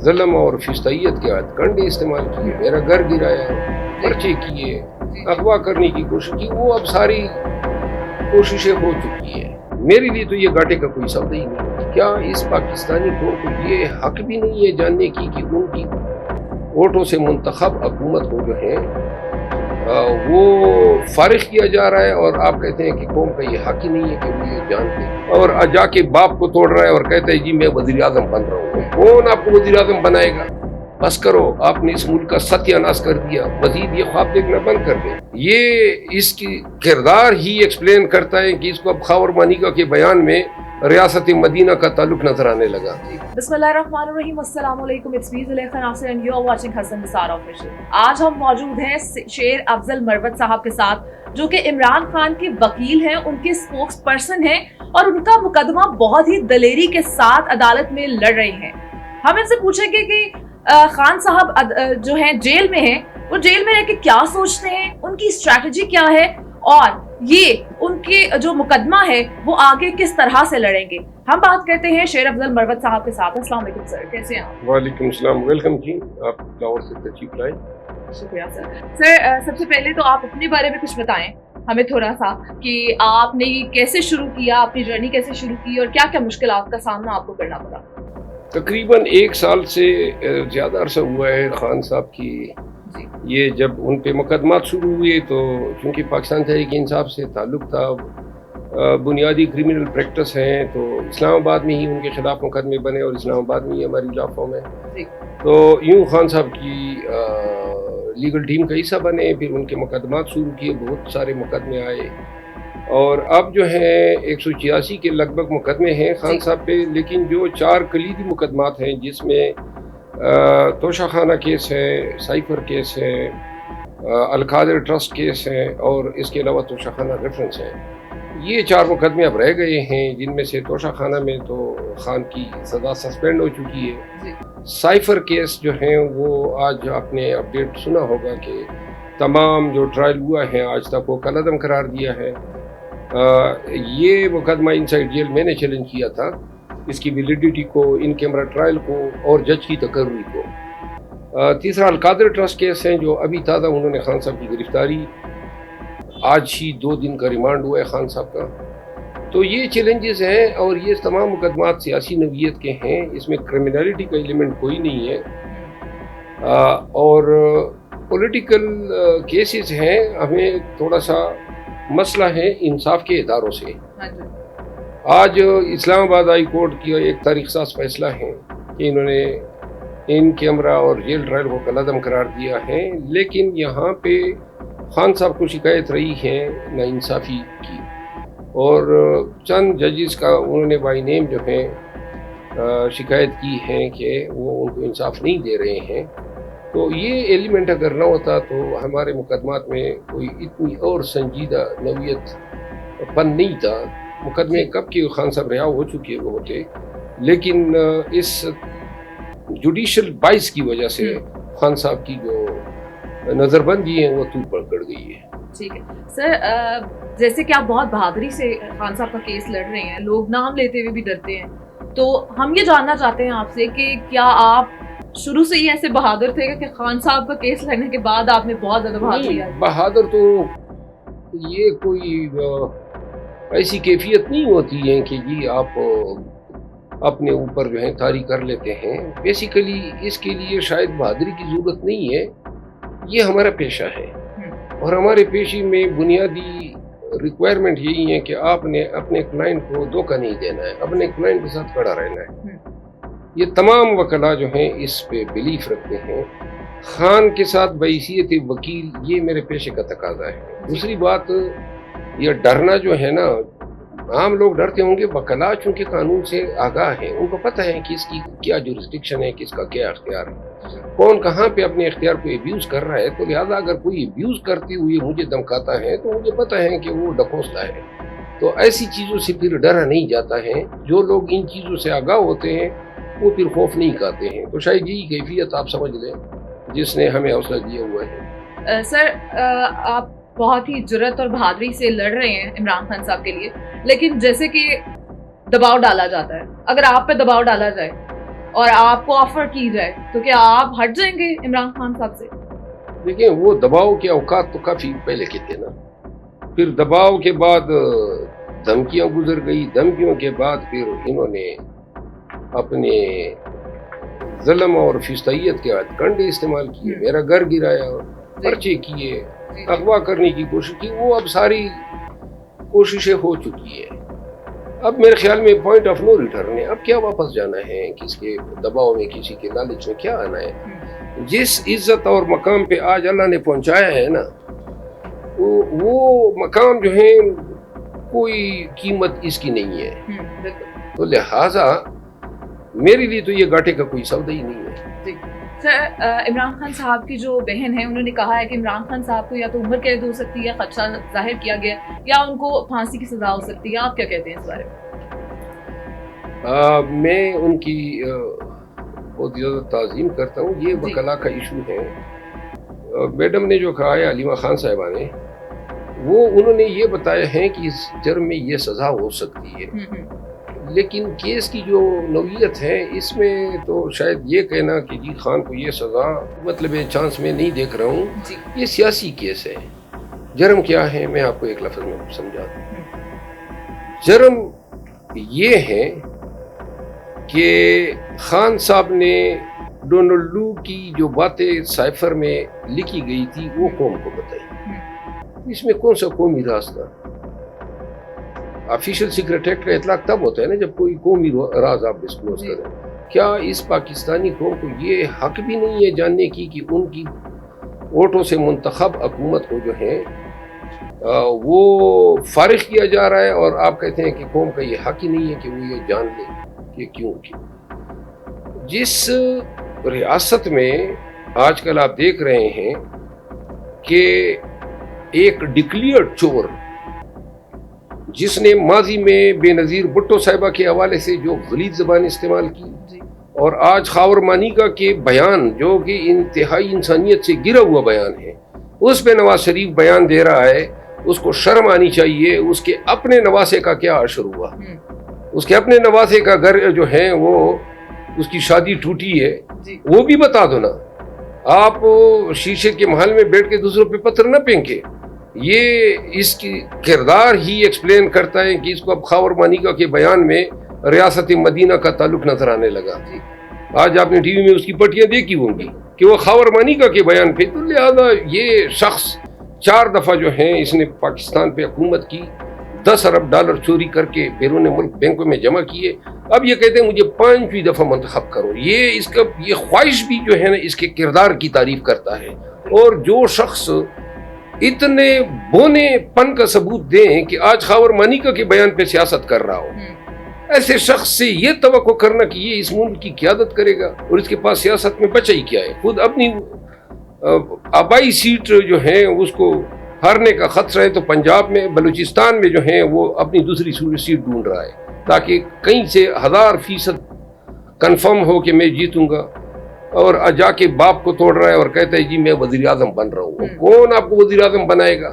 ظلم اور فستائیت کے ہتھ استعمال کیے، میرا گھر گرایا، پرچے کیے، اغوا کرنے کی کوشش کی، وہ اب ساری کوششیں ہو چکی ہیں۔ میرے لیے تو یہ گھاٹے کا کوئی سودا ہی نہیں۔ کیا اس پاکستانی قوم کو یہ حق بھی نہیں ہے جاننے کی کہ ان کی ووٹوں سے منتخب حکومت کو جو ہے وہ فارغ کیا جا رہا ہے، اور آپ کہتے ہیں کہ قوم کا یہ حق ہی نہیں ہے کہ وہ یہ جانتے، اور جا کے باپ کو توڑ رہا ہے اور کہتا ہے جی میں وزیر اعظم بن رہا ہوں۔ کون آپ کو وزیر اعظم بنائے گا؟ بس کرو، آپ نے اس ملک کا ستیہ ناش کر دیا، مزید یہ خواب دیکھنا بند کر دیں۔ یہ اس کی کردار ہی ایکسپلین کرتا ہے کہ اس کو اب خاور مانیگا کے بیان میں ریاست مدینہ کا تعلق نظر آنے لگا۔ بسم اللہ الرحمن الرحیم، السلام علیکم، it's me Zulekha Nasir and you are watching Hasan Nisar official. آج ہم موجود ہیں شیر افضل مروت صاحب کے ساتھ، جو کہ عمران خان کے وکیل ہیں، ان کے اسپوکس پرسن ہیں، اور ان کا مقدمہ بہت ہی دلیری کے ساتھ عدالت میں لڑ رہے ہیں۔ ہم ان سے پوچھیں گے کہ خان صاحب جو ہیں جیل میں ہیں، وہ جیل میں رہ کے کیا سوچتے ہیں، ان کی اسٹریٹجی کیا ہے، اور یہ ان کے جو مقدمہ ہے وہ آگے کس طرح سے لڑیں گے۔ ہم بات کرتے ہیں شیر افضل مروت صاحب کے ساتھ۔ السلام علیکم سر، کیسے ہیں آپ؟ وعلیکم السلام، ویلکم جی، آپ لاہور سے تشریف لائے۔ شکریہ سر۔ سر سب سے پہلے تو آپ اپنے بارے میں کچھ بتائیں ہمیں تھوڑا سا، کہ آپ نے کیسے شروع کیا، اپنی جرنی کیسے شروع کی، اور کیا کیا مشکلات کا سامنا آپ کو کرنا پڑا۔ تقریباً 1 سال سے زیادہ عرصہ ہوا ہے خان صاحب کی یہ جب ان پہ مقدمات شروع ہوئے، تو چونکہ پاکستان تحریک انصاف سے تعلق تھا، بنیادی کرمنل پریکٹس ہیں، تو اسلام آباد میں ہی ان کے خلاف مقدمے بنے، اور اسلام آباد میں ہی ہماری لا فارم ہے، تو یوں خان صاحب کی لیگل ٹیم کا حصہ بنے، پھر ان کے مقدمات شروع کیے، بہت سارے مقدمے آئے، اور اب جو ہیں 186 کے لگ بھگ مقدمے ہیں خان صاحب پہ، لیکن جو 4 کلیدی مقدمات ہیں، جس میں توشہ خانہ کیس ہے، سائفر کیس ہے، القادر ٹرسٹ کیس ہے، اور اس کے علاوہ توشہ خانہ ریفرنس ہے، یہ 4 مقدمے اب رہ گئے ہیں، جن میں سے توشہ خانہ میں تو خان کی سزا سسپینڈ ہو چکی ہے۔ سائفر کیس جو ہیں وہ آج آپ نے اپڈیٹ سنا ہوگا کہ تمام جو ٹرائل ہوا ہے آج تک وہ کالعدم قرار دیا ہے۔ یہ مقدمہ انسائیڈ جیل میں نے چیلنج کیا تھا، اس کی ویلیڈیٹی کو، ان کیمرہ ٹرائل کو، اور جج کی تقرری کو۔ تیسرا القادر ٹرسٹ کیس ہیں، جو ابھی تازہ انہوں نے خان صاحب کی گرفتاری، آج ہی 2 دن کا ریمانڈ ہوا ہے خان صاحب کا، تو یہ چیلنجز ہیں، اور یہ تمام مقدمات سیاسی نوعیت کے ہیں، اس میں کرمنالٹی کا ایلیمنٹ کوئی نہیں ہے، اور پولیٹیکل کیسز ہیں۔ ہمیں تھوڑا سا مسئلہ ہے انصاف کے اداروں سے۔ آج اسلام آباد ہائی کورٹ کی ایک تاریخ ساز فیصلہ ہے کہ انہوں نے ان کیمرہ اور جیل ٹرائل کو کالعدم قرار دیا ہے، لیکن یہاں پہ خان صاحب کو شکایت رہی ہے ناانصافی کی، اور چند ججز کا انہوں نے بائی نیم جو ہے شکایت کی ہے کہ وہ ان کو انصاف نہیں دے رہے ہیں، تو یہ ایلیمنٹ اگر نہ ہوتا تو ہمارے مقدمات میں کوئی اتنی اور سنجیدہ نوعیت پن نہیں تھا۔ مقدمے کب کے خان صاحب رہا ہو چکے وہ ہوتے، لیکن اس جوڈیشل بائس کی وجہ سے خان صاحب کی جو نظر بندی ہے وہ تو پکڑ گئی ہے۔ ٹھیک ہے سر، جیسے کہ آپ بہت بہادری سے خان صاحب کا کیس لڑ رہے ہیں، لوگ نام لیتے ہوئے بھی ڈرتے ہیں، تو ہم یہ جاننا چاہتے ہیں آپ سے کہ کیا آپ شروع سے ہی ایسے بہادر تھے کہ خان صاحب کا کیس لڑنے کے بعد آپ نے بہت زیادہ بہادری آئی؟ بہادر تو یہ کوئی ایسی کیفیت نہیں ہوتی ہے کہ جی آپ اپنے اوپر جو ہے طاری کر لیتے ہیں، بیسیکلی اس کے لیے شاید بہادری کی ضرورت نہیں ہے، یہ ہمارا پیشہ ہے، اور ہمارے پیشے میں بنیادی ریکوائرمنٹ یہی ہے کہ آپ نے اپنے کلائنٹ کو دھوکہ نہیں دینا ہے، اپنے کلائنٹ کے ساتھ کھڑا رہنا ہے۔ یہ تمام وکلاء جو ہیں اس پہ بلیف رکھتے ہیں۔ خان کے ساتھ بحیثیت وکیل یہ میرے پیشے کا تقاضا ہے۔ دوسری بات، یہ ڈرنا جو ہے نا، عام لوگ ڈرتے ہوں گے، وکلاء چونکہ قانون سے آگاہ ہیں، ان کو پتہ ہے کہ اس کی کیا جورسڈکشن ہے، کس کا کیا اختیار ہے، کون کہاں پہ اپنے اختیار کو ایبیوز کر رہا ہے، تو لہٰذا اگر کوئی ایبیوز کرتے ہوئے مجھے دھمکاتا ہے تو مجھے پتہ ہے کہ وہ ڈکوستا ہے، تو ایسی چیزوں سے پھر ڈرا نہیں جاتا ہے۔ جو لوگ ان چیزوں سے آگاہ ہوتے ہیں وہ پھر خوف نہیں کھاتے ہیں، تو شاید یہی کیفیت آپ سمجھ لیں جس نے ہمیں حوصلہ دیا ہوا ہے۔ سر، آپ بہت ہی جرأت اور بہادری سے لڑ رہے ہیں عمران خان صاحب کے لیے، لیکن جیسے کہ دباؤ ڈالا جاتا ہے، اگر آپ پہ دباؤ ڈالا جائے اور آپ کو آفر کی جائے تو کیا آپ ہٹ جائیں گے عمران خان صاحب سے؟ دیکھیں وہ دباؤ کے اوقات تو کافی پہلے کے تھے نا، پھر دباؤ کے بعد دھمکیاں گزر گئی، دھمکیوں کے بعد پھر انہوں نے اپنے ظلم اور فستائیت کے کنڈے استعمال کیے، میرا گھر گرایا، پرچے کیے، اغوا کرنے کی کوشش کی. وہ اب ساری کوششیں ہو چکی ہیں. اب میرے خیال میں پوائنٹ آف نو ریٹرن ہے. اب کیا واپس جانا ہے؟ کس کے دباؤ میں، کسی کے لالچ میں کیا آنا ہے؟ جس عزت اور مقام پہ آج اللہ نے پہنچایا ہے نا، وہ مقام جو ہے کوئی قیمت اس کی نہیں ہے. تو لہٰذا میرے لیے تو یہ گاٹے کا کوئی سودا ہی نہیں ہے. سر، عمران خان صاحب کی جو بہن ہے انہوں نے کہا ہے کہ عمران خان صاحب کو یا تو عمر قید ہو سکتی ہے یا خدشہ ظاہر کیا گیا یا ان کو پھانسی کی سزا ہو سکتی ہے. آپ کیا کہتے ہیں اس بارے میں؟ میں ان کی بہت زیادہ تعظیم کرتا ہوں. یہ وکلا کا ایشو ہے. میڈم نے جو کہا ہے، علیمہ خان صاحبہ نے، وہ انہوں نے یہ بتایا ہے کہ اس جرم میں یہ سزا ہو سکتی ہے، لیکن کیس کی جو نوعیت ہے اس میں تو شاید یہ کہنا کہ جی خان کو یہ سزا مطلب چانس میں نہیں دیکھ رہا ہوں. یہ سیاسی کیس ہے. جرم کیا ہے میں آپ کو ایک لفظ میں سمجھا دوں. جرم یہ ہے کہ خان صاحب نے ڈونلڈ لو کی جو باتیں سائفر میں لکھی گئی تھی وہ قوم کو بتائی. اس میں کون سا قومی راز تھا؟ آفیشیل سیکرٹ ایکٹ کا اطلاق تب ہوتا ہے نا جب کوئی قومی راز آپ ڈسکلوز کریں. کیا اس پاکستانی قوم کو یہ حق بھی نہیں ہے جاننے کی کہ ان کی ووٹوں سے منتخب حکومت کو جو ہے وہ فارغ کیا جا رہا ہے، اور آپ کہتے ہیں کہ قوم کا یہ حق ہی نہیں ہے کہ وہ یہ جان لے کہ کیوں. جس ریاست میں آج کل آپ دیکھ رہے ہیں کہ ایک ڈکلیئرڈ چور جس نے ماضی میں بے نظیر بھٹو صاحبہ کے حوالے سے جو غلیظ زبان استعمال کی، اور آج خاور مانیکا کے بیان جو کہ انتہائی انسانیت سے گرا ہوا بیان ہے، اس پہ نواز شریف بیان دے رہا ہے، اس کو شرم آنی چاہیے. اس کے اپنے نواسے کا کیا عشر ہوا؟ اس کے اپنے نواسے کا گھر جو ہے وہ اس کی شادی ٹوٹی ہے، وہ بھی بتا دو نا. آپ شیشے کے محل میں بیٹھ کے دوسروں پہ پتھر نہ پھینکے. یہ اس کی کردار ہی ایکسپلین کرتا ہے کہ اس کو اب خاور مانیکا کے بیان میں ریاست مدینہ کا تعلق نظر آنے لگا. آج آپ نے ٹی وی میں اس کی پٹیاں دیکھی ہوں گی کہ وہ خاور مانیکا کے بیان پہ. تو لہذا یہ شخص 4 دفعہ جو ہیں اس نے پاکستان پہ حکومت کی، 10 ارب ڈالر چوری کر کے بیرون ملک بینکوں میں جمع کیے. اب یہ کہتے ہیں مجھے 5ویں دفعہ منتخب کرو. یہ خواہش بھی جو ہے نا اس کے کردار کی تعریف کرتا ہے. اور جو شخص اتنے بونے پن کا ثبوت دیں کہ آج خاور مانیکا کے بیان پہ سیاست کر رہا ہو، ایسے شخص سے یہ توقع کرنا کہ یہ اس ملک کی قیادت کرے گا اور اس کے پاس سیاست میں بچا ہی کیا ہے. خود اپنی آبائی سیٹ جو ہے اس کو ہارنے کا خطرہ ہے، تو پنجاب میں، بلوچستان میں جو ہے وہ اپنی دوسری سیٹ ڈھونڈ رہا ہے تاکہ کہیں سے 1000% کنفرم ہو کہ میں جیتوں گا، اور جا کے باپ کو توڑ رہا ہے اور کہتا ہے جی میں وزیر اعظم بن رہا ہوں. کون آپ کو وزیر اعظم بنائے گا؟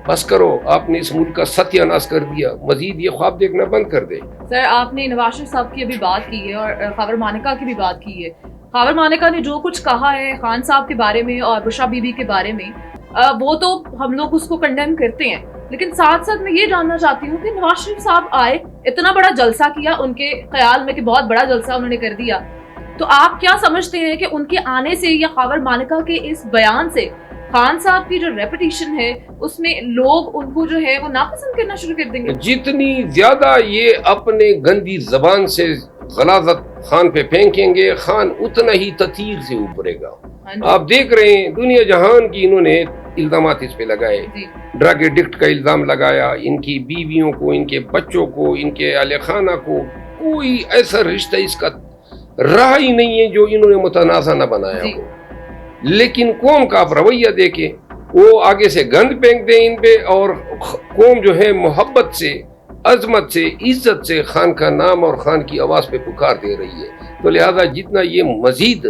بس کرو، آپ نے اس ملک کا ستیہ ناش کر دیا. مزید یہ خواب دیکھنا بند کر دے. سر، آپ نے نواز شریف صاحب کی ابھی بات کی ہے اور خاور مانیکا کی بھی بات کی ہے. خاور مانیکا نے جو کچھ کہا ہے خان صاحب کے بارے میں اور بشرا بی بی کے بارے میں، وہ تو ہم لوگ اس کو کنڈیم کرتے ہیں، لیکن ساتھ ساتھ میں یہ جاننا چاہتی ہوں کہ نواز شریف صاحب آئے، اتنا بڑا جلسہ کیا، ان کے خیال میں کہ بہت بڑا جلسہ انہوں نے کر دیا، تو آپ کیا سمجھتے ہیں کہ ان کے آنے سے یا خاور مانیکا کے اس بیان سے خان صاحب کی جو ریپوٹیشن ہے اس میں لوگ ان کو جو ہے وہ ناپسند کرنا شروع کر دیں گے؟ جتنی زیادہ یہ اپنے گندی زبان سے غلاظت خان پہ پھینکیں گے، خان اتنا ہی تطہیر سے ابھرے گا. آپ دیکھ رہے ہیں دنیا جہان کی انہوں نے الزامات اس پہ لگائے. ڈرگ ایڈکٹ کا الزام لگایا، ان کی بیویوں کو، ان کے بچوں کو، ان کے اہل خانہ کو کوئی ایسا رشتہ اس کا رہا ہی نہیں ہے جو انہوں نے متنازع نہ بنایا ہو. لیکن قوم کا آپ رویہ دیکھیں، وہ آگے سے گند پھینک دیں ان پہ، اور قوم جو ہے محبت سے، عظمت سے، عزت سے خان کا نام اور خان کی آواز پہ پکار دے رہی ہے. تو لہذا جتنا یہ مزید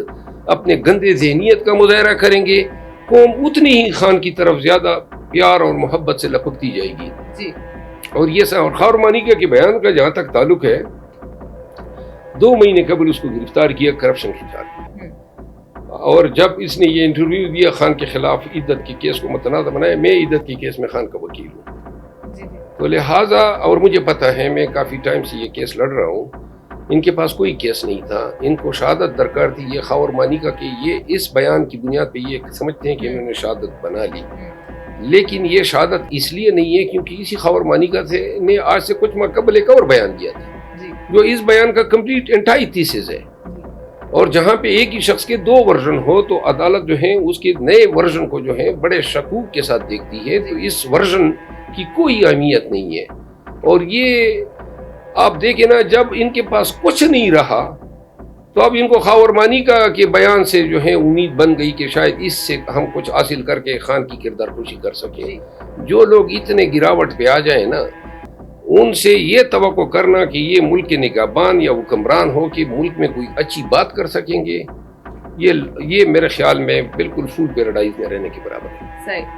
اپنے گندے ذہنیت کا مظاہرہ کریں گے، قوم اتنی ہی خان کی طرف زیادہ پیار اور محبت سے لپکتی جائے گی. اور یہ اور خاور مانیکا کے بیان کا جہاں تک تعلق ہے، 2 مہینے قبل اس کو گرفتار کیا کرپشن کے چارج میں، اور جب اس نے یہ انٹرویو دیا خان کے خلاف عدت کے کیس کو متنازع بنایا، میں عدت کے کیس میں خان کا وکیل ہوں، تو لہٰذا اور مجھے پتہ ہے میں کافی ٹائم سے یہ کیس لڑ رہا ہوں، ان کے پاس کوئی کیس نہیں تھا، ان کو شہادت درکار تھی یہ خاور مانی کا کہ یہ اس بیان کی بنیاد پہ یہ سمجھتے ہیں کہ انہوں نے شہادت بنا لی، لیکن یہ شہادت اس لیے نہیں ہے کیونکہ اسی خاور مانی کا نے آج سے کچھ ماہ قبل ایک اور بیان دیا تھا جو اس بیان کا کمپلیٹ انٹائی تھیسس ہے، اور جہاں پہ ایک ہی شخص کے 2 ورژن ہو تو عدالت جو ہے اس کے نئے ورژن کو جو ہے بڑے شکوک کے ساتھ دیکھتی ہے، تو اس ورژن کی کوئی اہمیت نہیں ہے، اور یہ آپ دیکھیں نا جب ان کے پاس کچھ نہیں رہا تو اب ان کو خاور مانی کا کے بیان سے جو ہے امید بن گئی کہ شاید اس سے ہم کچھ حاصل کر کے خان کی کردار کشی کر سکیں۔ جو لوگ اتنے گراوٹ پہ آ جائیں نا ان سے یہ توقع کرنا کہ یہ ملک کے نگہبان یا حکمران ہو کہ ملک میں کوئی اچھی بات کر سکیں گے، یہ میرے خیال میں بالکل فوڈ پیراڈائز میں رہنے کے برابر ہے۔